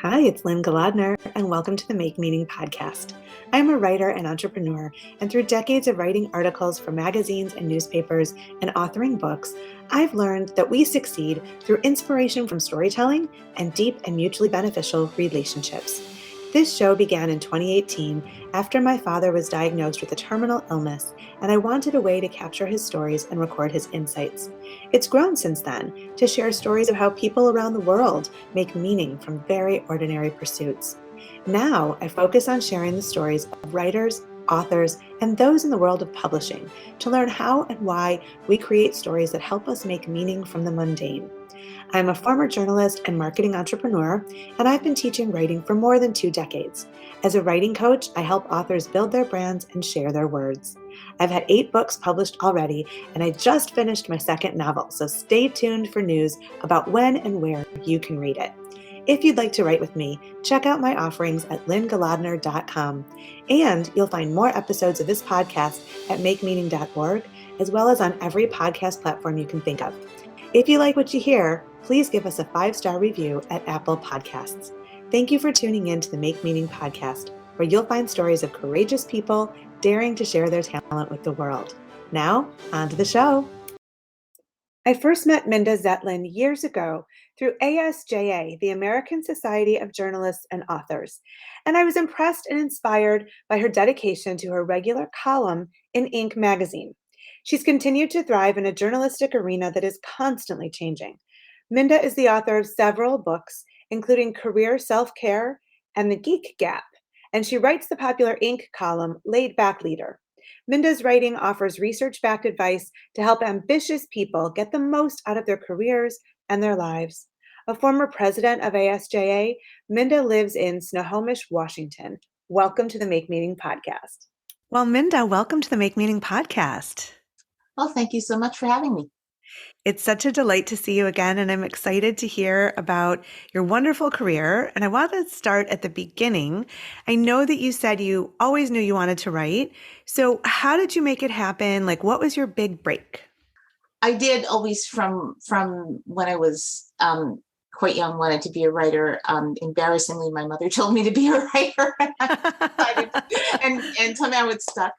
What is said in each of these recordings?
Hi, it's Lynn and welcome to the Make Meaning podcast. I'm a writer and entrepreneur, and through decades of writing articles for magazines and newspapers and authoring books, I've learned that we succeed through inspiration from storytelling and deep and mutually beneficial relationships. This show began in 2018 after my father was diagnosed with a terminal illness, and I wanted a way to capture his stories and record his insights. It's grown since then to share stories of how people around the world make meaning from very ordinary pursuits. Now I focus on sharing the stories of writers, authors, and those in the world of publishing to learn how and why we create stories that help us make meaning from the mundane. I'm a former journalist and marketing entrepreneur, and I've been teaching writing for more than 2 decades. As a writing coach, I help authors build their brands and share their words. I've had 8 books published already, and I just finished my second novel, so stay tuned for news about when and where you can read it. If you'd like to write with me, check out my offerings at lynnegaladner.com, and you'll find more episodes of this podcast at makemeaning.org, as well as on every podcast platform you can think of. If you like what you hear, please give us a 5-star review at Apple Podcasts. Thank you for tuning in to the Make Meaning podcast, where you'll find stories of courageous people daring to share their talent with the world. Now, on to the show. I first met Minda Zetlin years ago through ASJA, the American Society of Journalists and Authors, and I was impressed and inspired by her dedication to her regular column in Inc. magazine. She's continued to thrive in a journalistic arena that is constantly changing. Minda is the author of several books, including Career Self-Care and The Geek Gap, and she writes the popular Inc. column, Laid Back Leader. Minda's writing offers research-backed advice to help ambitious people get the most out of their careers and their lives. A former president of ASJA, Minda lives in Snohomish, Washington. Welcome to the Make Meaning podcast. Well, Minda, welcome to the Make Meaning podcast. Well, thank you so much for having me. It's such a delight to see you again, and I'm excited to hear about your wonderful career. And I want to start at the beginning. I know that you said you always knew you wanted to write. So how did you make it happen? Like, what was your big break? I did always from when I was quite young, wanted to be a writer. Embarrassingly, my mother told me to be a writer and told me I was stuck.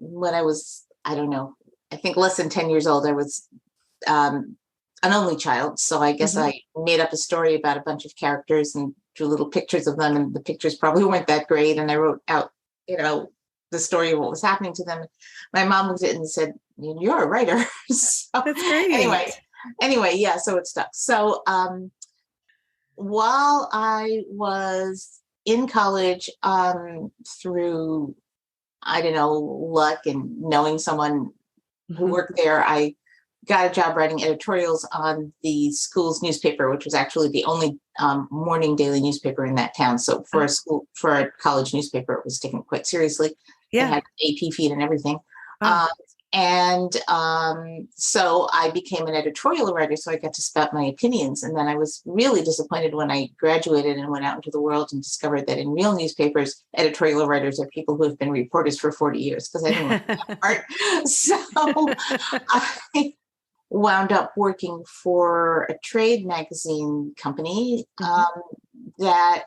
When I was, I don't know, I think less than 10 years old, I was an only child. So I guess I made up a story about a bunch of characters and drew little pictures of them. And the pictures probably weren't that great. And I wrote out, the story of what was happening to them. My mom looked at it and said, "You're a writer." So, that's great. Anyway, yeah, so it stuck. So while I was in college, through, I don't know, luck and knowing someone who worked there, I got a job writing editorials on the school's newspaper, which was actually the only morning daily newspaper in that town. So for a college newspaper, it was taken quite seriously. Yeah. It had an AP feed and everything. Wow. So I became an editorial writer, so I got to spout my opinions. And then I was really disappointed when I graduated and went out into the world and discovered that in real newspapers, editorial writers are people who have been reporters for 40 years, because I didn't want that part. So I wound up working for a trade magazine company that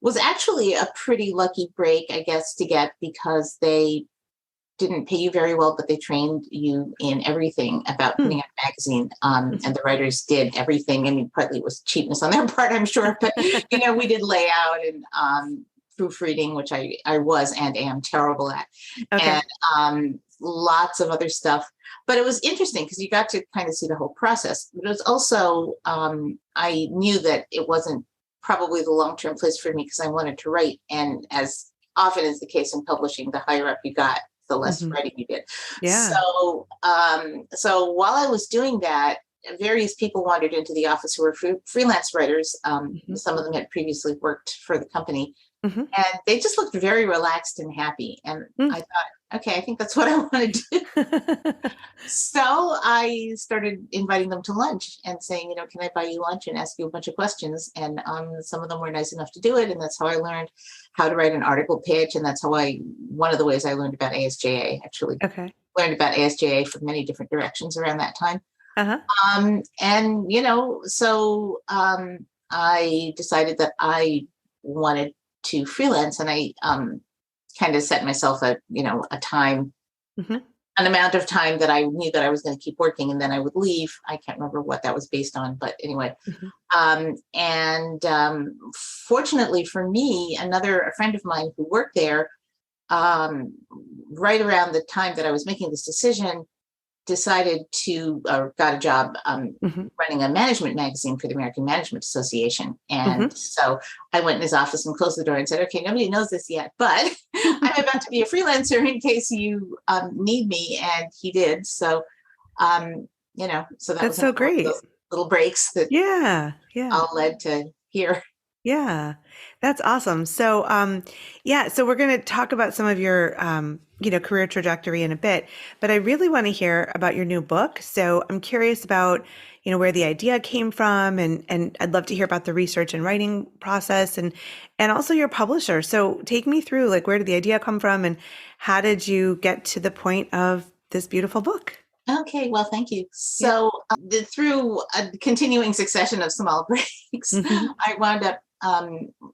was actually a pretty lucky break, I guess, to get, because they didn't pay you very well, but they trained you in everything about putting out a magazine. And the writers did everything. I mean, partly it was cheapness on their part, I'm sure, but, we did layout and proofreading, which I was and am terrible at, and lots of other stuff. But it was interesting because you got to kind of see the whole process. But it was also, I knew that it wasn't probably the long-term place for me, because I wanted to write. And as often is the case in publishing, the higher up you got, the less writing you did. Yeah. So while I was doing that, various people wandered into the office who were freelance writers. Some of them had previously worked for the company, and they just looked very relaxed and happy. And I thought, okay, I think that's what I want to do. So I started inviting them to lunch and saying, can I buy you lunch and ask you a bunch of questions? And some of them were nice enough to do it. And that's how I learned how to write an article pitch. And that's how one of the ways I learned about ASJA, actually. Okay. Learned about ASJA from many different directions around that time. Uh-huh. I decided that I wanted to freelance, and I kind of set myself a time, Mm-hmm. an amount of time that I knew that I was going to keep working, and then I would leave. I can't remember what that was based on, but anyway. Mm-hmm. Fortunately for me, a friend of mine who worked there, um, right around the time that I was making this decision, decided to got a job Mm-hmm. running a management magazine for the American Management Association. And Mm-hmm. so I went in his office and closed the door and said, okay, nobody knows this yet, but I'm about to be a freelancer in case you need me. And he did. So, so that That's was so another one of great. those little breaks that Yeah. Yeah. all led to here. Yeah, that's awesome. So, so we're going to talk about some of your, career trajectory in a bit, but I really want to hear about your new book. So I'm curious about, where the idea came from, and I'd love to hear about the research and writing process, and also your publisher. So take me through, like, where did the idea come from, and how did you get to the point of this beautiful book? Okay, well, thank you. Yeah. So, through a continuing succession of small breaks, Hmm. I wound up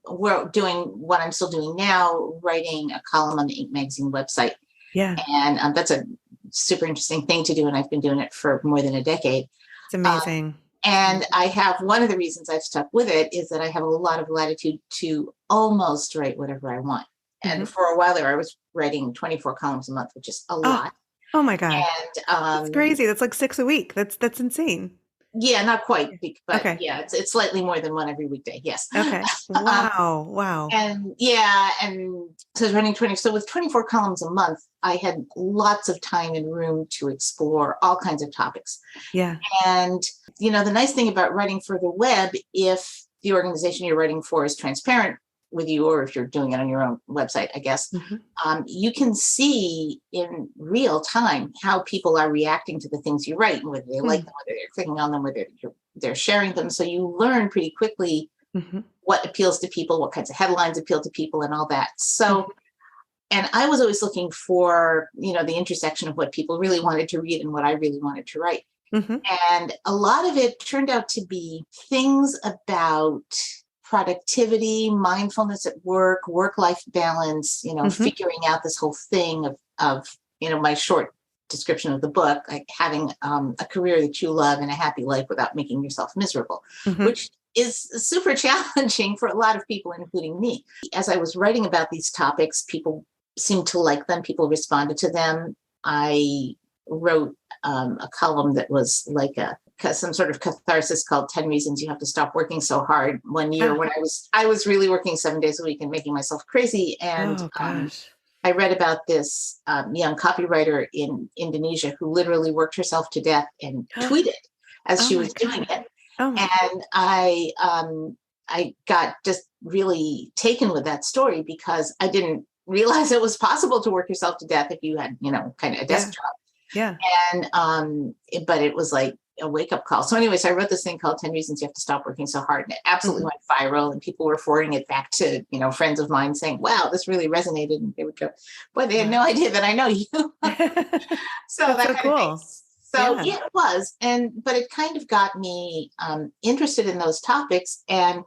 we're doing what I'm still doing now, writing a column on the Inc. magazine website, Yeah, and that's a super interesting thing to do, and I've been doing it for more than a decade. it's amazing. It's And amazing. I have one of the reasons I've stuck with it is that I have a lot of latitude to almost write whatever I want. And Hmm. for a while there, I was writing 24 columns a month, which is a Oh, lot. oh my God. And That's crazy. That's like 6 a week. That's insane. yeah, not quite, Yeah. but Okay. yeah, it's slightly more than one every weekday. Yes. Okay. um, Wow. Wow. and yeah, and so I was running 20. So with 24 columns a month, I had lots of time and room to explore all kinds of topics. Yeah. And, the nice thing about writing for the web, if the organization you're writing for is transparent with you, or if you're doing it on your own website, I guess, Hmm. you can see in real time how people are reacting to the things you write, and whether they like them, whether they're clicking on them, whether they're sharing them. So you learn pretty quickly Hmm. what appeals to people, what kinds of headlines appeal to people, and all that. So, Hmm. and I was always looking for, the intersection of what people really wanted to read and what I really wanted to write. Hmm. And a lot of it turned out to be things about productivity, mindfulness at work, work-life balance, Hmm. figuring out this whole thing of my short description of the book, like having a career that you love and a happy life without making yourself miserable, Hmm. which is super challenging for a lot of people, including me. As I was writing about these topics, people seemed to like them. People responded to them. I wrote a column that was like some sort of catharsis called 10 Reasons You Have to Stop Working So Hard one year Oh, when I was really working 7 days a week and making myself crazy. And oh gosh. I read about this young copywriter in Indonesia who literally worked herself to death and tweeted as Oh she my was doing God. it. Oh my God. And I got just really taken with that story because I didn't realize it was possible to work yourself to death if you had, kind of a desk Yeah. job. Yeah. And but it was like a wake-up call. So anyway, so I wrote this thing called 10 Reasons You Have to Stop Working So Hard, and it absolutely Hmm. went viral, and people were forwarding it back to friends of mine saying, wow, this really resonated. And they would go, boy, they had Wow. no idea that I know you. So That's that so kind of thing. cool. So Yeah. yeah, it was. But it kind of got me interested in those topics, and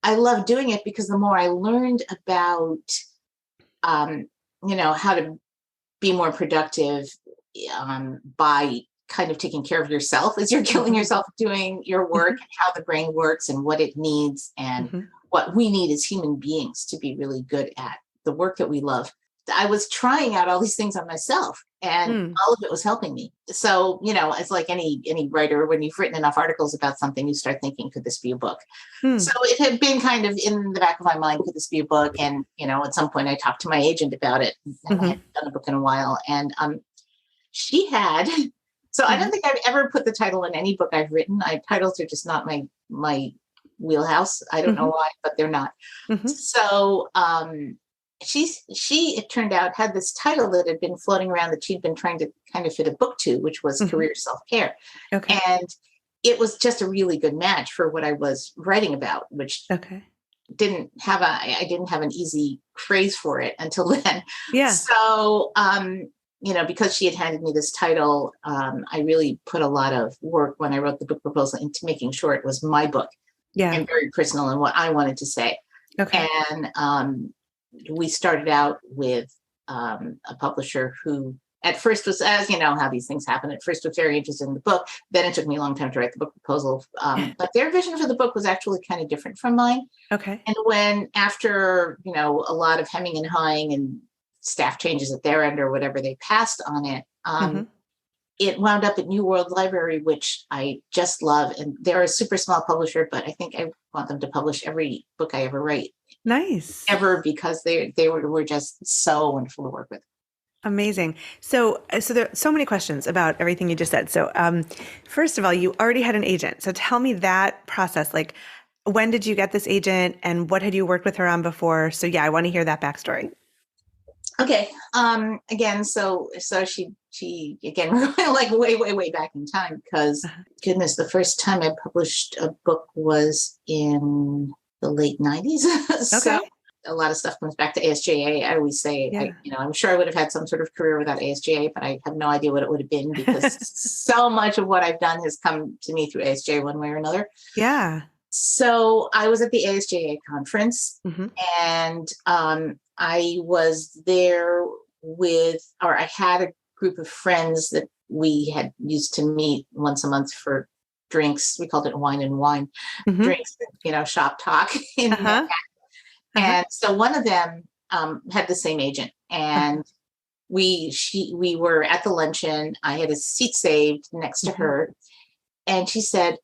I love doing it because the more I learned about um, how to be more productive by kind of taking care of yourself as you're killing Hmm. yourself doing your work, Hmm. and how the brain works and what it needs, and Hmm. what we need as human beings to be really good at the work that we love. I was trying out all these things on myself, and Mm. all of it was helping me. So, it's like any writer, when you've written enough articles about something, you start thinking, could this be a book? So Mm. it had been kind of in the back of my mind, could this be a book? And, at some point I talked to my agent about it, and I Hmm. hadn't done a book in a while. And she had, so I don't Hmm. think I've ever put the title in any book I've written. Titles are just not my wheelhouse. I don't know Hmm. why, but they're not. Hmm. So she, it turned out, had this title that had been floating around that she'd been trying to kind of fit a book to, which was Hmm. Career Self-Care. Okay. And it was just a really good match for what I was writing about, which Okay. I didn't have an easy phrase for it until then. Yeah. So because she had handed me this title, I really put a lot of work when I wrote the book proposal into making sure it was my book and very personal and what I wanted to say. Okay. And we started out with a publisher who at first was, as you know, how these things happen, at first was very interested in the book. Then it took me a long time to write the book proposal. But their vision for the book was actually kind of different from mine. Okay. And when after, a lot of hemming and hawing and staff changes at their end or whatever, they passed on it, it wound up at New World Library, which I just love. And they're a super small publisher, but I think I want them to publish every book I ever write. Nice. Ever, because they were just so wonderful to work with. Amazing. So there are so many questions about everything you just said. So first of all, you already had an agent. So tell me that process. Like, when did you get this agent and what had you worked with her on before? So yeah, I want to hear that backstory. Okay. Again, so she again, we're going like way back in time, because goodness, the first time I published a book was in the late 90s. So a lot of stuff comes back to ASJA. I always say, I'm sure I would have had some sort of career without ASJA, but I have no idea what it would have been, because so much of what I've done has come to me through ASJA one way or another. Yeah. So I was at the ASJA conference, and I was there I had a group of friends that we had used to meet once a month for drinks. We called it wine and wine drinks, shop talk in Manhattan. And so one of them had the same agent, and we were at the luncheon. I had a seat saved next to her, and she said,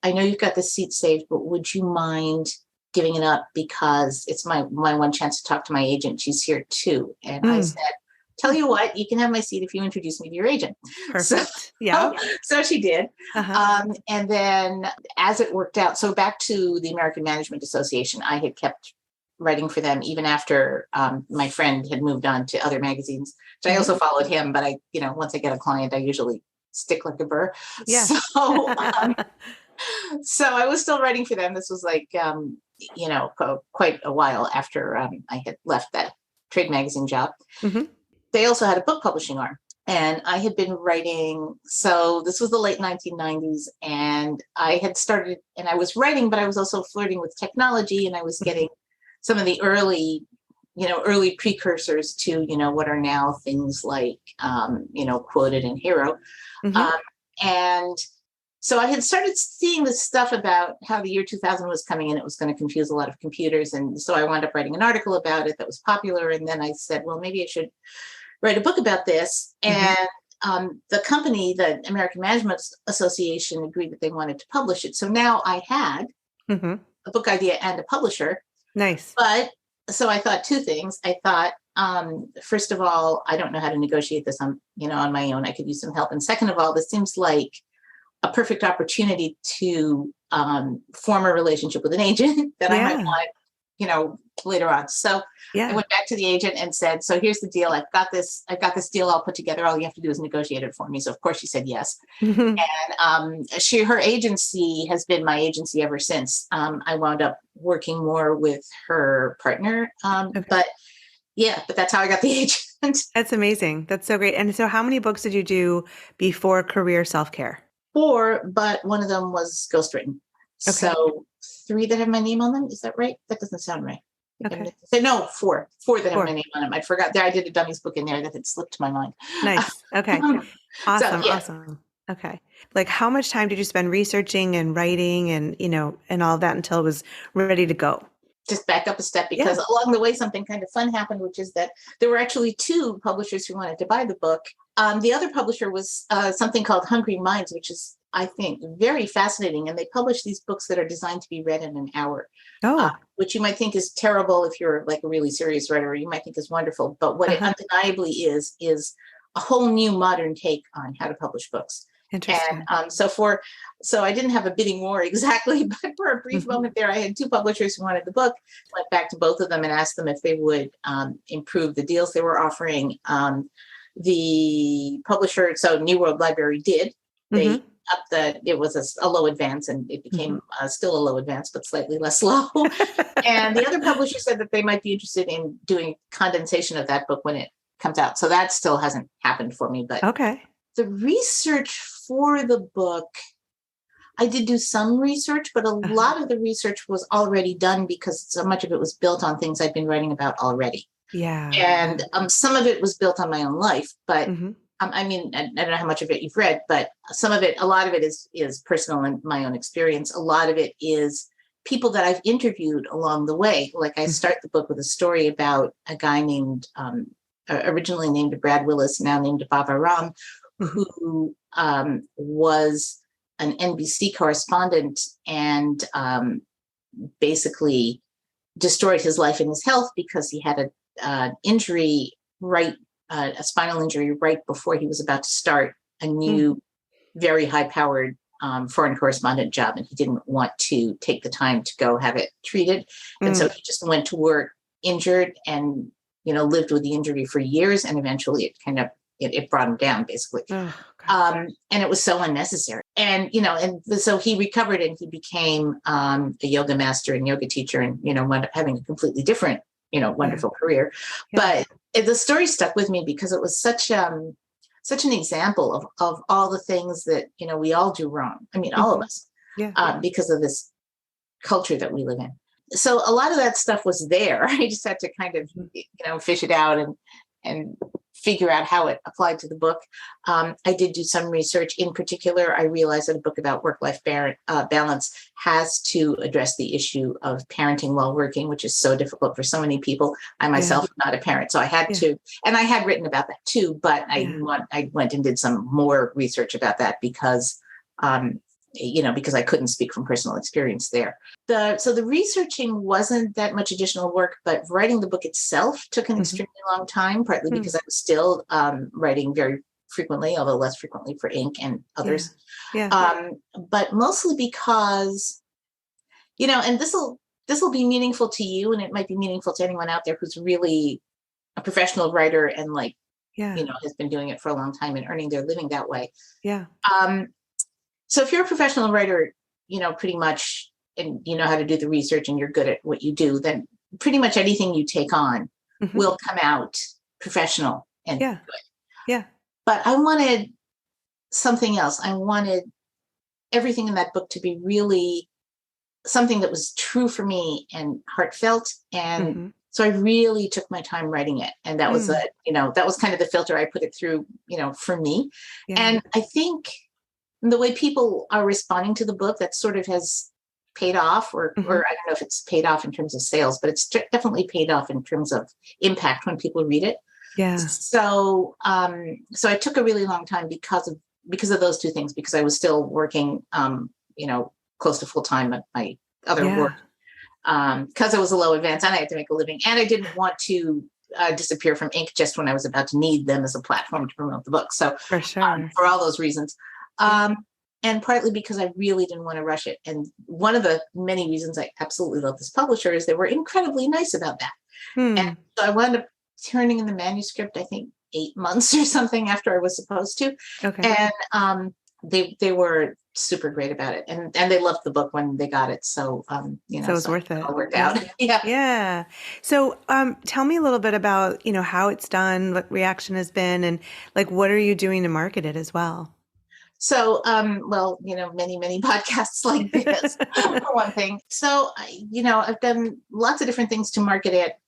"I know you've got the seat saved, but would you mind giving it up, because it's my one chance to talk to my agent. She's here too." And I said, "Tell you what, you can have my seat if you introduce me to your agent." Perfect. So she did. And then as it worked out, so back to the American Management Association, I had kept writing for them even after my friend had moved on to other magazines. So I also followed him, but once I get a client, I usually stick like a burr. Yeah. So I was still writing for them. This was like, quite a while after I had left that trade magazine job. They also had a book publishing arm, and I had been writing. So this was the late 1990s, and I had started, and I was writing, but I was also flirting with technology, and I was getting some of the early precursors to, what are now things like, Quoted and Hero. And so I had started seeing this stuff about how the year 2000 was coming and it was going to confuse a lot of computers. And so I wound up writing an article about it that was popular. And then I said, well, maybe I should write a book about this. And the company, the American Management Association, agreed that they wanted to publish it. So now I had a book idea and a publisher. Nice. But so I thought two things. I thought, first of all, I don't know how to negotiate this on my own. I could use some help. And second of all, this seems like a perfect opportunity to form a relationship with an agent that I might want, later on. So I went back to the agent and said, so here's the deal. I've got this deal all put together. All you have to do is negotiate it for me. So of course she said yes. And her agency has been my agency ever since. I wound up working more with her partner. But that's how I got the agent. That's amazing. That's so great. And so how many books did you do before Career Self-Care? 4, but one of them was ghostwritten. Okay. So 3 that have my name on them. Is that right? That doesn't sound right. Okay. No, 4 that have my name on them. I forgot there. I did a dummies book in there that had slipped my mind. Nice. Okay. Awesome. Awesome. Okay. Like, how much time did you spend researching and writing and, and all of that until it was ready to go? Just back up a step, because along the way, something kind of fun happened, which is that there were actually 2 publishers who wanted to buy the book. The other publisher was something called Hungry Minds, which is, I think, very fascinating. And they publish these books that are designed to be read in an hour, which you might think is terrible if you're like a really serious writer, or you might think is wonderful. But what it undeniably is a whole new modern take on how to publish books. Interesting. And so I didn't have a bidding war exactly, but for a brief moment there, I had 2 publishers who wanted the book. Went back to both of them and asked them if they would improve the deals they were offering. The publisher, so New World Library, did. They upped it was a low advance, and it became still a low advance, but slightly less low. And the other publisher said that they might be interested in doing condensation of that book when it comes out. So that still hasn't happened for me. But okay. the research for the book, I did do some research, but a lot of the research was already done because so much of it was built on things I'd been writing about already. Yeah. And some of it was built on my own life, but Mm-hmm. I mean, I don't know how much of it you've read, but some of it, a lot of it is personal and my own experience. A lot of it is people that I've interviewed along the way. Like I start the book with a story about a guy named, originally named Brad Willis, now named Baba Ram, who was an NBC correspondent and basically destroyed his life and his health because he had a injury a spinal injury right before he was about to start a new, very high-powered foreign correspondent job, and he didn't want to take the time to go have it treated, and so he just went to work injured and lived with the injury for years, and eventually it kind of it brought him down basically. And it was so unnecessary. And, so he recovered and he became a yoga master and yoga teacher and, wound up having a completely different, wonderful career. Yeah. But the story stuck with me because it was such an example of all the things that, we all do wrong. I mean, all of us, because of this culture that we live in. So a lot of that stuff was there. I just had to kind of, fish it out and figure out how it applied to the book. I did do some research. In particular, I realized that a book about work-life balance has to address the issue of parenting while working, which is so difficult for so many people. I myself am not a parent, so I had to, and I had written about that too, but I went and did some more research about that because because I couldn't speak from personal experience there. So the researching wasn't that much additional work, but writing the book itself took an extremely long time, partly because I was still writing very frequently, although less frequently for Inc. and others. But mostly because, and this will be meaningful to you, and it might be meaningful to anyone out there who's really a professional writer and has been doing it for a long time and earning their living that way. So if you're a professional writer, pretty much, and you know how to do the research and you're good at what you do, then pretty much anything you take on will come out professional and good. Yeah. But I wanted something else. I wanted everything in that book to be really something that was true for me and heartfelt. And so I really took my time writing it. And that was that was kind of the filter I put it through, for me. And I think the way people are responding to the book, that sort of has paid off, or I don't know if it's paid off in terms of sales, but it's definitely paid off in terms of impact when people read it. Yeah. So, so I took a really long time because of those two things, because I was still working, close to full time at my other work, because I was a low advance and I had to make a living, and I didn't want to disappear from Inc. just when I was about to need them as a platform to promote the book. So for sure, for all those reasons. And partly because I really didn't want to rush it. And one of the many reasons I absolutely love this publisher is they were incredibly nice about that. And so I wound up turning in the manuscript, I think 8 months or something after I was supposed to. Okay. And they were super great about it. And they loved the book when they got it. So, so it was worth it. It all worked out. Yeah. So tell me a little bit about, how it's done, what reaction has been, and what are you doing to market it as well? So, many podcasts like this, for one thing. So, I've done lots of different things to market it.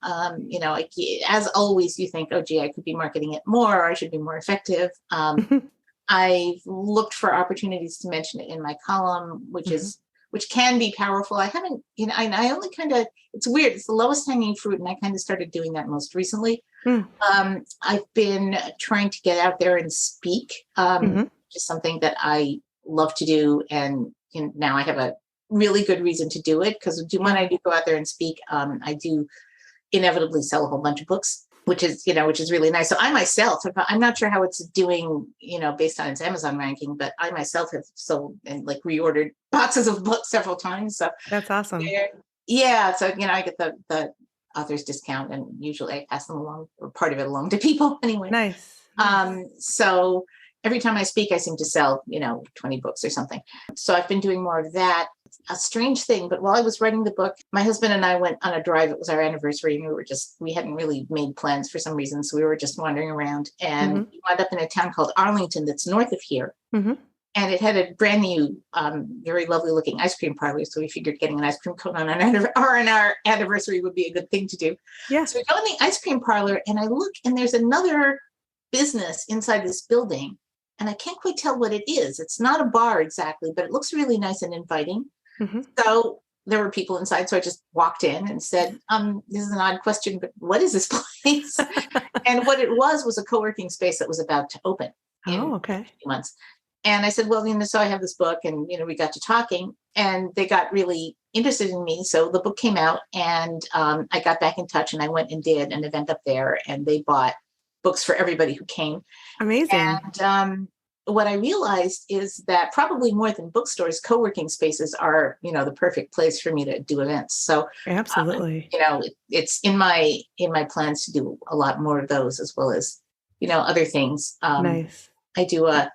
As always, you think, oh, gee, I could be marketing it more, or I should be more effective. I've looked for opportunities to mention it in my column, which can be powerful. I haven't, I only it's weird. It's the lowest hanging fruit. And I kind of started doing that most recently. I've been trying to get out there and speak. Just something that I love to do. And now I have a really good reason to do it, because when I do go out there and speak, I do inevitably sell a whole bunch of books, which is really nice. So I myself, I'm not sure how it's doing, based on its Amazon ranking, but I myself have sold and reordered boxes of books several times. So that's awesome. Yeah. So, I get the author's discount, and usually I pass them along, or part of it along, to people anyway. Nice. So, every time I speak, I seem to sell, 20 books or something. So I've been doing more of that. A strange thing, but while I was writing the book, my husband and I went on a drive. It was our anniversary, and we hadn't really made plans for some reason. So we were just wandering around, and we wound up in a town called Arlington that's north of here. And it had a brand new, very lovely looking ice cream parlor. So we figured getting an ice cream cone on our anniversary would be a good thing to do. Yeah. So we go in the ice cream parlor, and I look, and there's another business inside this building. And I can't quite tell what it is. It's not a bar exactly, but it looks really nice and inviting. So there were people inside. So I just walked in and said, this is an odd question, but what is this place? And what it was a co-working space that was about to open in a few months. And I said, well, so I have this book, and, we got to talking, and they got really interested in me. So the book came out, and I got back in touch, and I went and did an event up there, and they bought books for everybody who came. Amazing. And what I realized is that probably more than bookstores, co-working spaces are, the perfect place for me to do events. So absolutely, it's in my plans to do a lot more of those, as well as, other things. Nice. I do a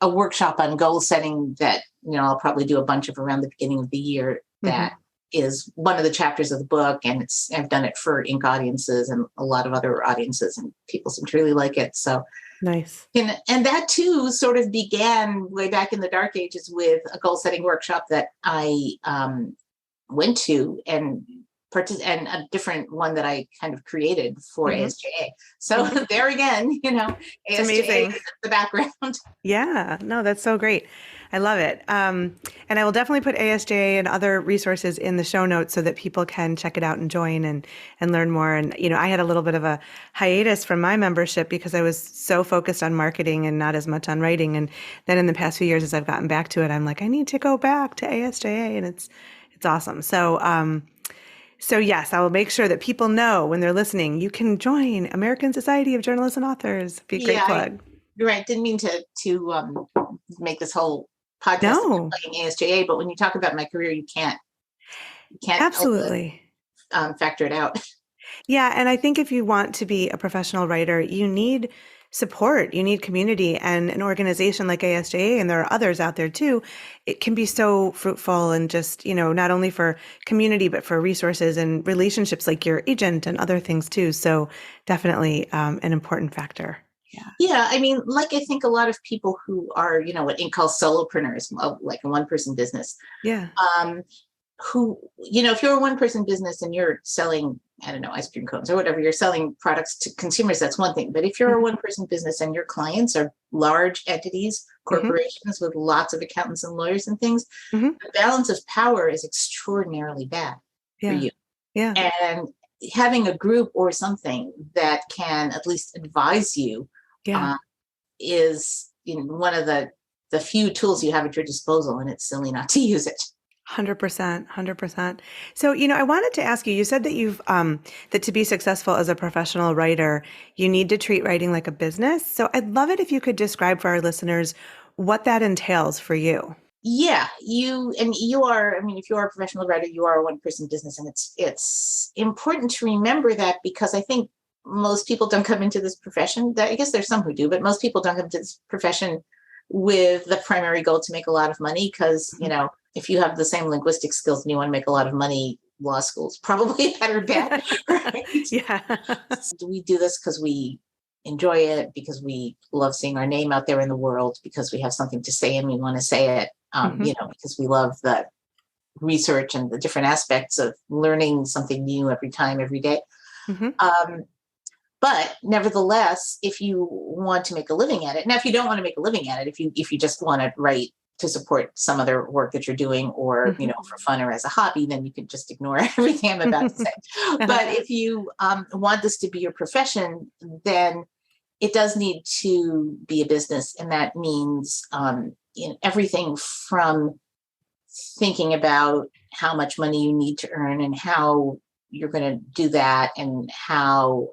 workshop on goal setting that, I'll probably do a bunch of around the beginning of the year. That is one of the chapters of the book. And I've done it for Inc. audiences and a lot of other audiences, and people seem to really like it. So nice. And that too sort of began way back in the dark ages with a goal setting workshop that I went to, and a different one that I kind of created for ASJA. So there again, ASJA amazing. is the background. Yeah, no, that's so great. I love it. And I will definitely put ASJA and other resources in the show notes so that people can check it out and join and learn more. And, I had a little bit of a hiatus from my membership because I was so focused on marketing and not as much on writing. And then in the past few years, as I've gotten back to it, I'm like, I need to go back to ASJA, and it's awesome. So yes, I will make sure that people know when they're listening, you can join American Society of Journalists and Authors. Be a great plug. You're right. Didn't mean to make this whole podcast playing ASJA, but when you talk about my career, you can't absolutely factor it out. Yeah. And I think if you want to be a professional writer, you need support, you need community, and an organization like ASJA, and there are others out there too. It can be so fruitful, and just, not only for community, but for resources and relationships like your agent and other things too. So definitely an important factor. Yeah. I mean, like, I think a lot of people who are, what Inc. calls solopreneurs, like a one-person business. Yeah. Who, if you're a one-person business and you're selling, I don't know, ice cream cones or whatever, you're selling products to consumers, that's one thing. But if you're a one-person business and your clients are large entities, corporations with lots of accountants and lawyers and things, the balance of power is extraordinarily bad for you. Yeah. And having a group or something that can at least advise you is one of the few tools you have at your disposal, and it's silly not to use it. 100%. So, I wanted to ask you, you said that you've, that to be successful as a professional writer, you need to treat writing like a business. So I'd love it if you could describe for our listeners what that entails for you. Yeah, you are, if you are a professional writer, you are a one-person business. And it's important to remember that, because I think most people don't come into this profession. I guess there's some who do, but most people don't come into this profession with the primary goal to make a lot of money, because, if you have the same linguistic skills and you want to make a lot of money, law school's probably a better bet. Right? Yeah. We do this because we enjoy it, because we love seeing our name out there in the world, because we have something to say and we want to say it, because we love the research and the different aspects of learning something new every time, every day. But nevertheless, if you want to make a living at it, now, if you don't want to make a living at it, if you just want to write to support some other work that you're doing, or, for fun or as a hobby, then you can just ignore everything I'm about to say. But if you want this to be your profession, then it does need to be a business. And that means everything from thinking about how much money you need to earn and how you're going to do that, and how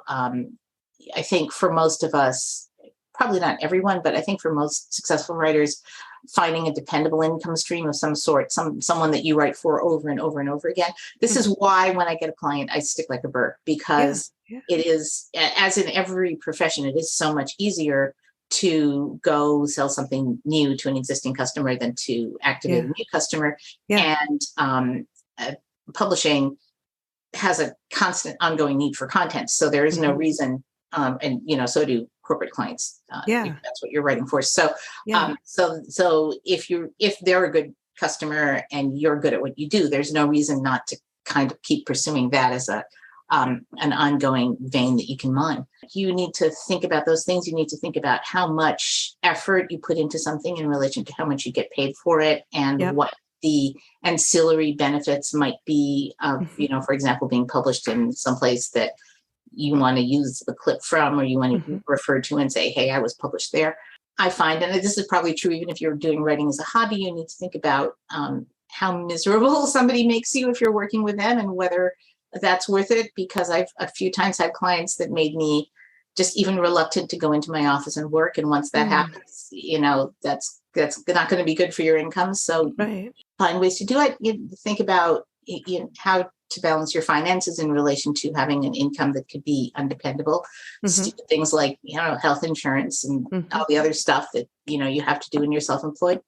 I think for most of us, probably not everyone, but I think for most successful writers, finding a dependable income stream of some sort, someone that you write for over and over and over again. This is why when I get a client, I stick like a burr, because it is, as in every profession, it is so much easier to go sell something new to an existing customer than to activate a new customer. And publishing has a constant ongoing need for content. So there is no reason, and so do corporate clients. If that's what you're writing for. So, so if they're a good customer and you're good at what you do, there's no reason not to kind of keep pursuing that as an ongoing vein that you can mine. You need to think about those things. You need to think about how much effort you put into something in relation to how much you get paid for it, and what the ancillary benefits might be of, for example, being published in some place that you want to use the clip from, or you want to refer to and say, hey, I was published there. I find, and this is probably true even if you're doing writing as a hobby, you need to think about how miserable somebody makes you if you're working with them, and whether that's worth it. Because I've a few times had clients that made me just even reluctant to go into my office and work. And once that happens, that's not going to be good for your income. So find ways to do it. You think about how to balance your finances in relation to having an income that could be undependable. Stupid things like, health insurance and all the other stuff that, you have to do when you're self-employed.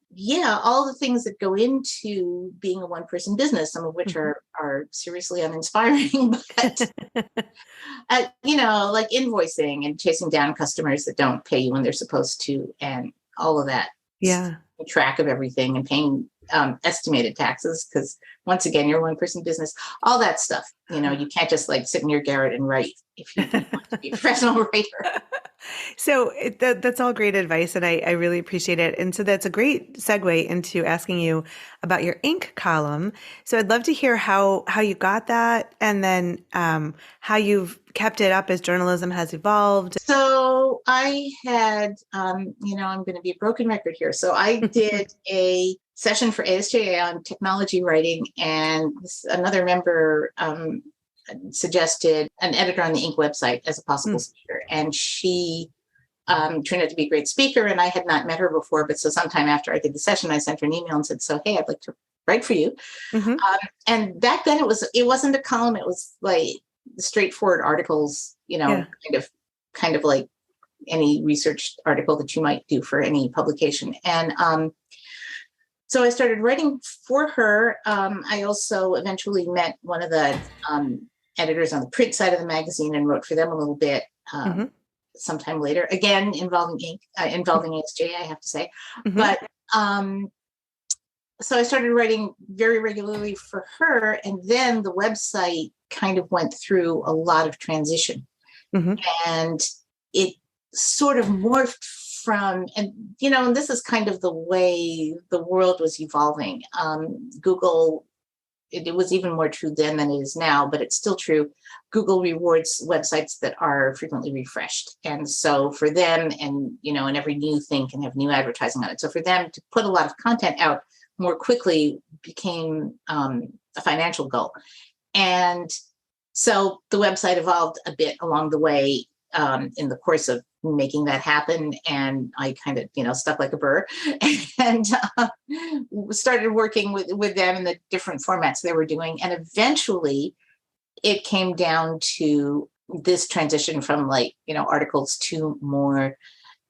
All the things that go into being a one-person business, some of which are seriously uninspiring, but, like invoicing and chasing down customers that don't pay you when they're supposed to, and all of that. Track of everything, and paying estimated taxes, because once again, you're a one-person business. All that stuff, you can't just like sit in your garret and write if you want to be a professional writer. So that's all great advice, and I really appreciate it. And so that's a great segue into asking you about your ink column. So I'd love to hear how you got that, and then how you've kept it up as journalism has evolved. So I had, I'm going to be a broken record here. So I did a session for ASJA on technology writing, and another member suggested an editor on the Ink website as a possible speaker. And she turned out to be a great speaker, and I had not met her before. But so sometime after I did the session, I sent her an email and said, so, hey, I'd like to write for you. And back then it wasn't a column. It was like straightforward articles, kind of like any research article that you might do for any publication. And so I started writing for her. I also eventually met one of the editors on the print side of the magazine and wrote for them a little bit sometime later, again, involving ink, involving ASJA, I have to say. But so I started writing very regularly for her. And then the website kind of went through a lot of transition. And it sort of morphed from, and this is kind of the way the world was evolving. Google, it was even more true then than it is now, but it's still true. Google rewards websites that are frequently refreshed. And so for them, and every new thing can have new advertising on it. So for them to put a lot of content out more quickly became a financial goal. And so the website evolved a bit along the way in the course of making that happen. And I kind of, stuck like a burr and started working with them in the different formats they were doing. And eventually it came down to this transition from articles to more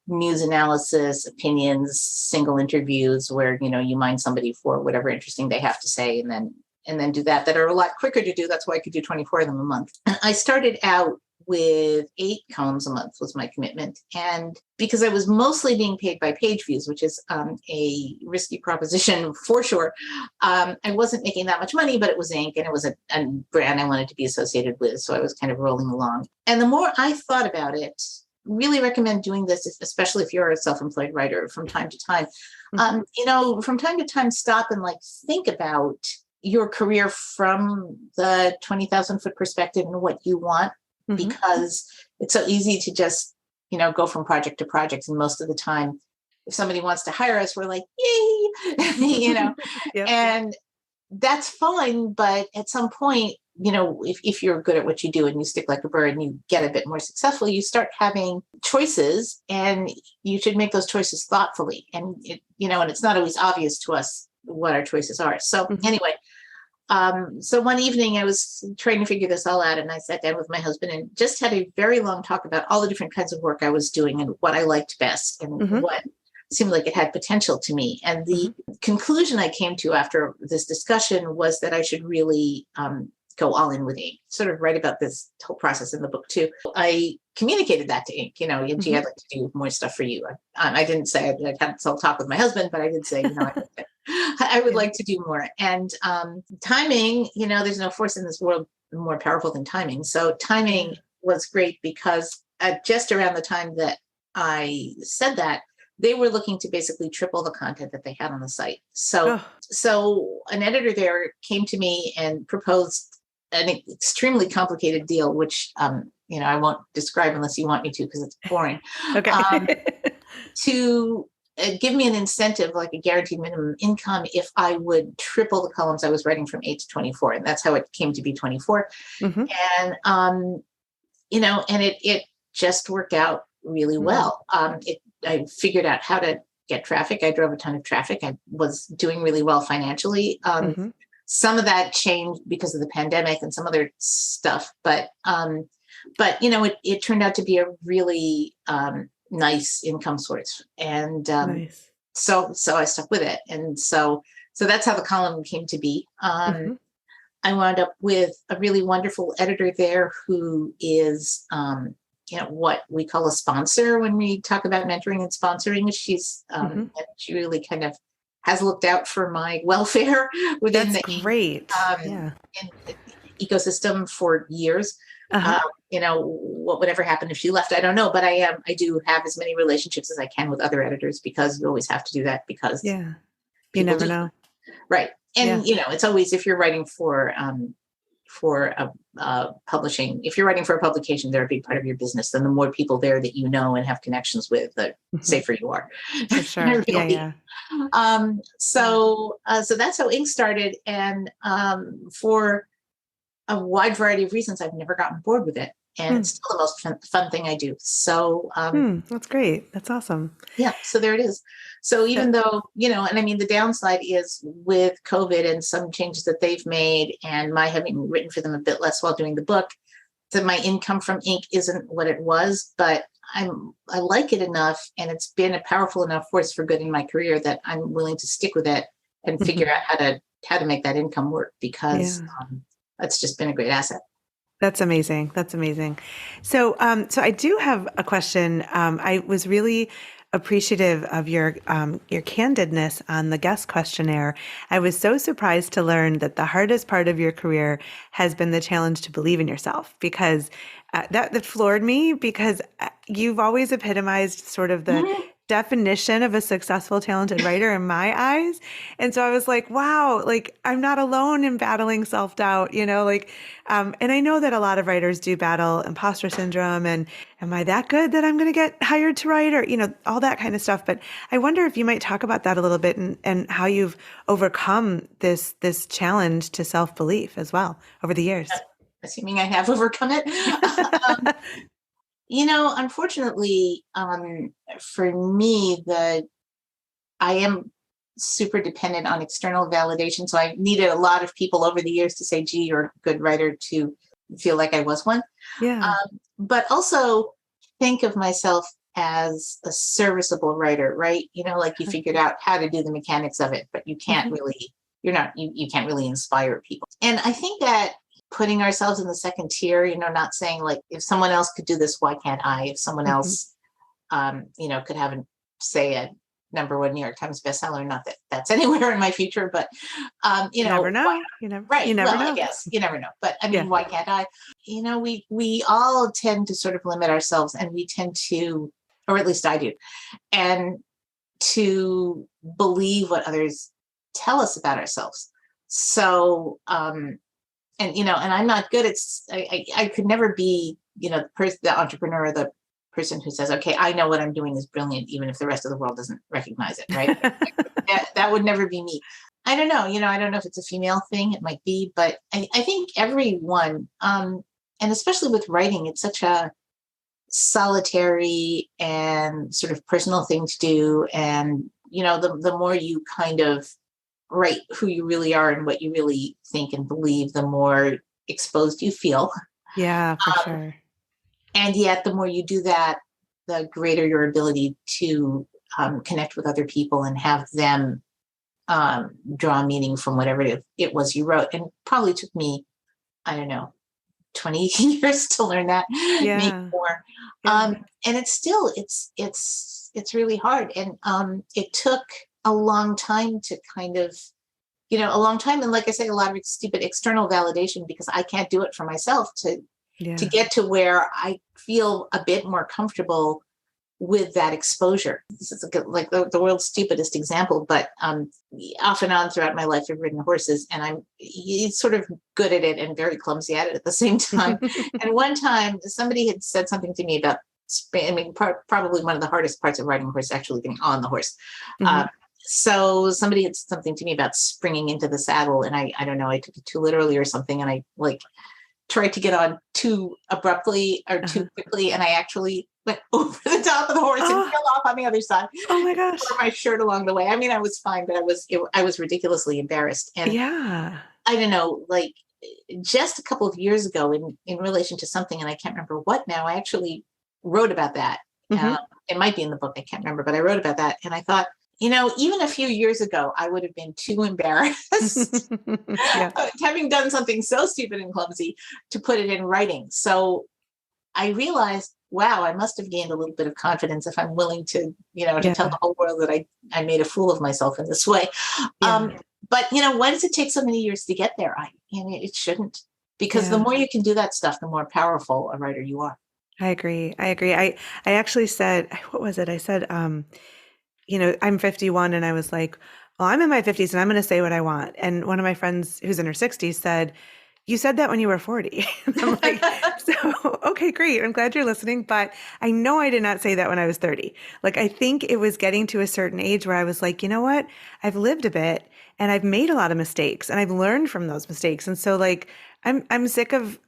news analysis, opinions, single interviews where, you mine somebody for whatever interesting they have to say and then do that are a lot quicker to do. That's why I could do 24 of them a month. I started out with 8 columns a month was my commitment. And because I was mostly being paid by page views, which is a risky proposition for sure, I wasn't making that much money, but it was ink and it was a brand I wanted to be associated with. So I was kind of rolling along. And the more I thought about it, really recommend doing this, especially if you're a self-employed writer from time to time. From time to time, stop and think about your career from the 20,000 foot perspective and what you want. Because it's so easy to just, go from project to project. And most of the time, if somebody wants to hire us, we're like, yay, and that's fine. But at some point, if you're good at what you do and you stick like a bird and you get a bit more successful, you start having choices, and you should make those choices thoughtfully. And, and it's not always obvious to us what our choices are. So anyway, So one evening I was trying to figure this all out, and I sat down with my husband and just had a very long talk about all the different kinds of work I was doing and what I liked best and what seemed like it had potential to me. And the conclusion I came to after this discussion was that I should really go all in with ink, sort of write about this whole process in the book too. I communicated that to ink, gee, I'd like to do more stuff for you. I didn't say I'd had some talk with my husband, but I did say, I would like to do more. And timing, there's no force in this world more powerful than timing. So timing was great because just around the time that I said that, they were looking to basically triple the content that they had on the site. So an editor there came to me and proposed an extremely complicated deal, which, I won't describe unless you want me to, because it's boring. Okay. To give me an incentive, like a guaranteed minimum income, if I would triple the columns I was writing from 8 to 24. And that's how it came to be 24. And, and it just worked out really well. I figured out how to get traffic. I drove a ton of traffic. I was doing really well financially. Some of that changed because of the pandemic and some other stuff, but it turned out to be a really nice income source. And so I stuck with it. And so that's how the column came to be. I wound up with a really wonderful editor there who is what we call a sponsor when we talk about mentoring and sponsoring. She's she really kind of has looked out for my welfare within the ecosystem for years. What would ever happen if she left, I don't know, but I do have as many relationships as I can with other editors, because you always have to do that, because you never know. Right. And it's always, if you're writing for publishing, if you're writing for a publication, they're a big part of your business. Then the more people there that you know and have connections with, the safer you are. For sure. So that's how Ink started. And for a wide variety of reasons, I've never gotten bored with it. And it's still the most fun thing I do. So that's great. That's awesome. Yeah. So there it is. So even though, and I mean, the downside is with COVID and some changes that they've made, and my having written for them a bit less while doing the book, that my income from Ink isn't what it was, but I like it enough, and it's been a powerful enough force for good in my career that I'm willing to stick with it and figure out how to make that income work, because that's just been a great asset. That's amazing. That's amazing. So I do have a question. I was really appreciative of your candidness on the guest questionnaire. I was so surprised to learn that the hardest part of your career has been the challenge to believe in yourself, because that floored me, because you've always epitomized sort of the definition of a successful, talented writer in my eyes. And so I was like, wow, like I'm not alone in battling self-doubt, and I know that a lot of writers do battle imposter syndrome and am I that good that I'm going to get hired to write, or, all that kind of stuff. But I wonder if you might talk about that a little bit, and how you've overcome this challenge to self-belief as well over the years. Assuming I have overcome it. Unfortunately, for me, I am super dependent on external validation. So I needed a lot of people over the years to say, gee, you're a good writer, to feel like I was one. Yeah. But also think of myself as a serviceable writer, right? Like you figured out how to do the mechanics of it, but you can't really, you can't really inspire people. And I think that putting ourselves in the second tier, not saying like, if someone else could do this, why can't I? If someone else, could have, say, a #1 New York Times bestseller, not that that's anywhere in my future, but, you never know. You never know. I guess you never know, but I mean, why can't I? We all tend to sort of limit ourselves, and we tend to, or at least I do, and to believe what others tell us about ourselves. So, and I'm not good at, I could never be, the entrepreneur, the person who says, okay, I know what I'm doing is brilliant, even if the rest of the world doesn't recognize it, right? that would never be me. I don't know, I don't know if it's a female thing, it might be, but I think everyone, and especially with writing, it's such a solitary and sort of personal thing to do. And, the more you kind of write who you really are and what you really think and believe, the more exposed you feel. Yeah, for sure. And yet, the more you do that, the greater your ability to connect with other people and have them draw meaning from whatever it was you wrote. And probably took me, I don't know, 20 years to learn that, maybe Yeah. more. Yeah. And it's still, it's really hard. And it took a long time to kind of, a long time. And like I say, a lot of stupid external validation, because I can't do it for myself to get to where I feel a bit more comfortable with that exposure. This is like the world's stupidest example, but off and on throughout my life, I've ridden horses, and I'm sort of good at it and very clumsy at it at the same time. And one time, somebody had said something to me about, probably one of the hardest parts of riding a horse, actually getting on the horse. So somebody had said something to me about springing into the saddle, and I don't know, I took it too literally or something, and I tried to get on too abruptly or too quickly, and I actually went over the top of the horse and fell off on the other side. Oh my gosh! Tore my shirt along the way. I mean, I was fine, but I was ridiculously embarrassed. And yeah, I don't know, like just a couple of years ago, in relation to something, and I can't remember what now. I actually wrote about that. It might be in the book. I can't remember, but I wrote about that, and I thought, even a few years ago, I would have been too embarrassed, having done something so stupid and clumsy, to put it in writing. So I realized, wow, I must have gained a little bit of confidence if I'm willing to, to tell the whole world that I made a fool of myself in this way. But, why does it take so many years to get there? It shouldn't, because the more you can do that stuff, the more powerful a writer you are. I agree. I actually said, what was it? I said, I'm 51, and I was like, well, I'm in my 50s and I'm going to say what I want. And one of my friends who's in her 60s said, you said that when you were 40. And I'm like, so, okay, great. I'm glad you're listening. But I know I did not say that when I was 30. Like, I think it was getting to a certain age where I was like, you know what? I've lived a bit and I've made a lot of mistakes and I've learned from those mistakes. And so like, I'm sick of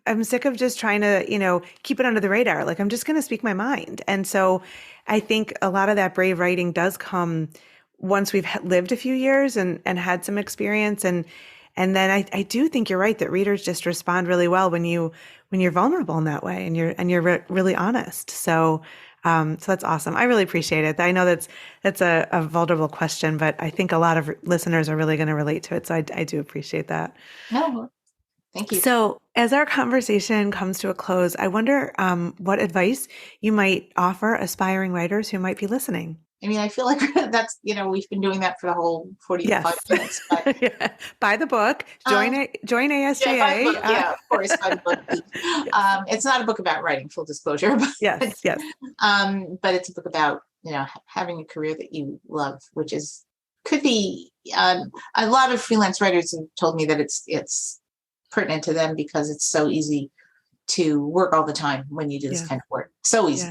just trying to, keep it under the radar. Like, I'm just going to speak my mind. And so I think a lot of that brave writing does come once we've lived a few years and had some experience. And then I do think you're right that readers just respond really well when you're vulnerable in that way and you're really honest. So that's awesome. I really appreciate it. I know that's a vulnerable question, but I think a lot of listeners are really going to relate to it. So I do appreciate that. No, thank you. So as our conversation comes to a close, I wonder what advice you might offer aspiring writers who might be listening. I mean, I feel like that's, we've been doing that for the whole 45 minutes. But buy the book, join ASJA. Of course, buy the book. It's not a book about writing, full disclosure. But, yes. But it's a book about, having a career that you love, which could be, a lot of freelance writers have told me that it's pertinent to them because it's so easy to work all the time when you do this kind of work. So easy.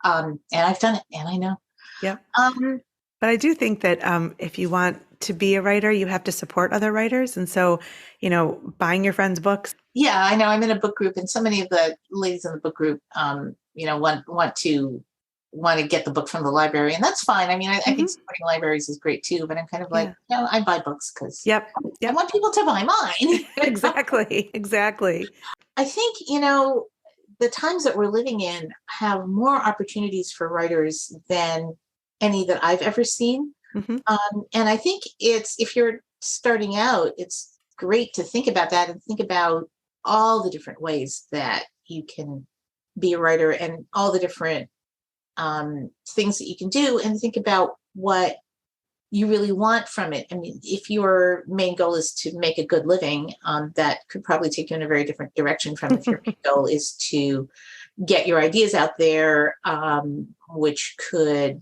And I've done it, and I know. Yeah. But I do think that if you want to be a writer, you have to support other writers. And so, buying your friends' books. Yeah, I know. I'm in a book group, and so many of the ladies in the book group, want to get the book from the library, and that's fine. I mean, I think supporting libraries is great too, but I'm kind of like, I buy books because I want people to buy mine. Exactly. I think, the times that we're living in have more opportunities for writers than any that I've ever seen. And I think if you're starting out, it's great to think about that and think about all the different ways that you can be a writer and all the different things that you can do, and think about what you really want from it. I mean, if your main goal is to make a good living, that could probably take you in a very different direction from if your main goal is to get your ideas out there, which could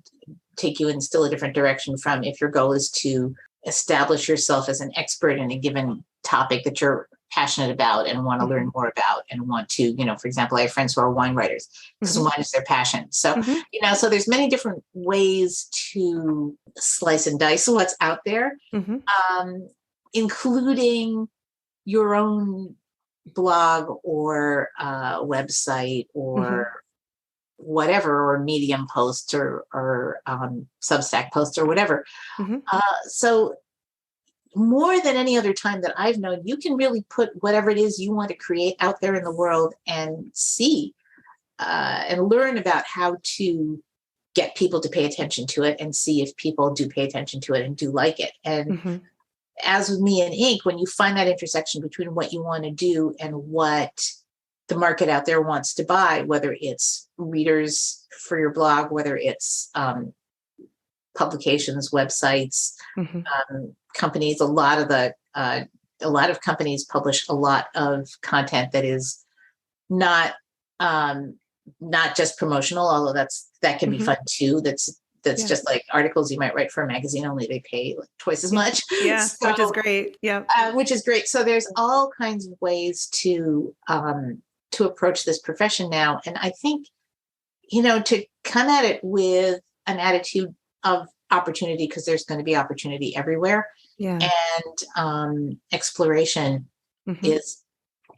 take you in still a different direction from if your goal is to establish yourself as an expert in a given topic that you're passionate about and want to learn more about and want to, for example, I have friends who are wine writers because wine is their passion. So, so there's many different ways to slice and dice what's out there, including your own blog or website or whatever, or Medium posts or Substack posts or whatever. So more than any other time that I've known, you can really put whatever it is you want to create out there in the world and see and learn about how to get people to pay attention to it and see if people do pay attention to it and do like it. And as with me and ink, when you find that intersection between what you want to do and what the market out there wants to buy, whether it's readers for your blog, whether it's publications, websites, companies, a lot of companies publish a lot of content that is not just promotional, although that can be fun too. That's just like articles you might write for a magazine, only they pay like twice as much. Yeah, so, which is great. Yeah, which is great. So there's all kinds of ways to approach this profession now, and I think to come at it with an attitude of opportunity, because there's going to be opportunity everywhere. Yeah, and exploration is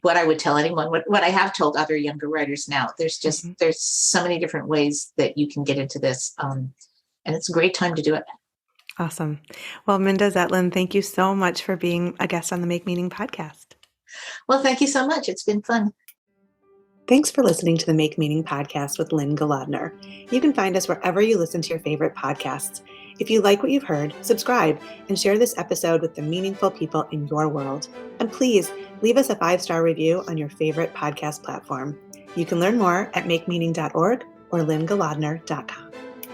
what I would tell anyone, what I have told other younger writers now. There's there's so many different ways that you can get into this. And it's a great time to do it. Awesome. Well, Minda Zetlin, thank you so much for being a guest on the Make Meaning podcast. Well, thank you so much. It's been fun. Thanks for listening to the Make Meaning podcast with Lynn Golodner. You can find us wherever you listen to your favorite podcasts. If you like what you've heard, subscribe and share this episode with the meaningful people in your world. And please leave us a 5-star review on your favorite podcast platform. You can learn more at makemeaning.org or lynngolodner.com.